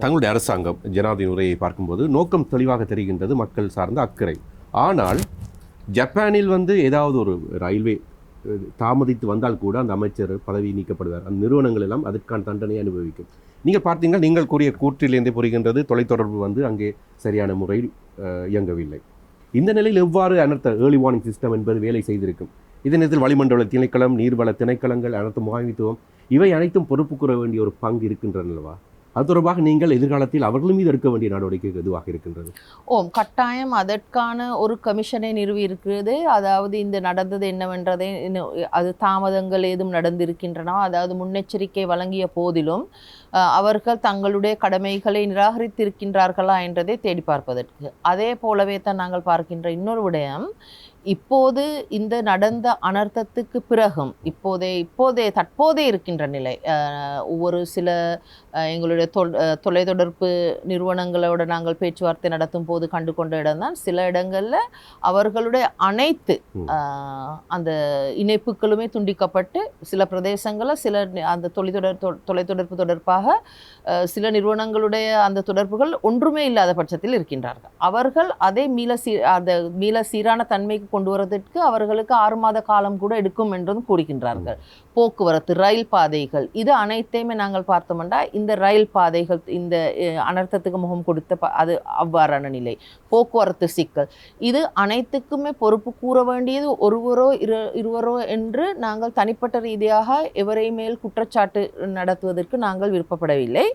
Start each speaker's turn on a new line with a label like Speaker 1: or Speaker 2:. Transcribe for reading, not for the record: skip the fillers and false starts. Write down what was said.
Speaker 1: தங்களுடைய அரசாங்கம் ஜனாதிபதி உரையை பார்க்கும்போது நோக்கம் தெளிவாக தெரிகின்றது, மக்கள் சார்ந்த அக்கறை. ஆனால் ஜப்பானில் ஏதாவது ஒரு ரயில்வே தாமதித்து வந்தால் கூட அந்த அமைச்சர் பதவி நீக்கப்படுவார். அந்த நிறுவனங்கள் எல்லாம் அதற்கான தண்டனையை அனுபவிக்கும். நீங்கள் பார்த்தீங்கன்னா, நீங்கள் கூறிய கூற்றிலிருந்தே புரிகின்றது, தொலைத்தொடர்பு அங்கே சரியான முறையில் இயங்கவில்லை. இந்த நிலையில் எவ்வாறு அனர்த்த ஏர்லி வார்னிங் சிஸ்டம் என்பது வேலை செய்திருக்கும்? இதே நேரத்தில் வளிமண்டல திணைக்களம், நீர்வள திணைக்களங்கள், அனர்த்த முகாமைத்துவம் இவை அனைத்தும் பொறுப்பு கூற வேண்டிய ஒரு பங்கு இருக்கின்றனவா? அது தொடர்பாக நீங்கள் எதிர்காலத்தில் அவர்கள் மீது எடுக்க வேண்டிய நடவடிக்கை எதுவாக இருக்கின்றது?
Speaker 2: கட்டாயம் அதற்கான ஒரு கமிஷனை நிறுவி இருக்கிறது. அதாவது இந்த நடந்தது என்னவென்றதை, அது தாமதங்கள் ஏதும் நடந்திருக்கின்றன, அதாவது முன்னெச்சரிக்கை வழங்கிய போதிலும் அவர்கள் தங்களுடைய கடமைகளை நிராகரித்திருக்கின்றார்களா என்றதை தேடி பார்ப்பதற்கு. அதே போலவே தான் நாங்கள் பார்க்கின்ற இன்னொரு விடயம், இப்போது இந்த நடந்த அனர்த்தத்துக்கு பிறகும் தற்போதே இருக்கின்ற நிலை, ஒவ்வொரு சில எங்களுடைய தொலைத்தொடர்பு நிறுவனங்களோடு நாங்கள் பேச்சுவார்த்தை நடத்தும் போது கண்டு கொண்ட இடம்தான், சில இடங்களில் அவர்களுடைய அனைத்து அந்த இணைப்புகளுமே துண்டிக்கப்பட்டு, சில பிரதேசங்களில் சில அந்த தொலைத்தொடர்பு தொடர்பாக சில நிறுவனங்களுடைய அந்த தொடர்புகள் ஒன்றுமே இல்லாத பட்சத்தில் இருக்கின்றார்கள். அவர்கள் அதை மீள சீரான தன்மைக்கு கொண்டு வருவதற்கு அவர்களுக்கு 6 மாத காலம் கூட எடுக்கும் என்றும் கூறுகின்றார்கள். போக்குவரத்து, ரயில் பாதைகள், இது அனைத்தையுமே நாங்கள் பார்த்தோம்னா, இந்த ரயில் பாதைகள் இந்த அனர்த்தத்துக்கு முகம் கொடுத்த அது அவ்வாறான நிலை, போக்குவரத்து சிக்கல், இது அனைத்துக்குமே பொறுப்பு கூற வேண்டியது ஒருவரோ இருவரோ என்று நாங்கள் தனிப்பட்ட ரீதியாக எவரை மேல் குற்றச்சாட்டு நடத்துவதற்கு நாங்கள் விருப்பப்படவில்லை.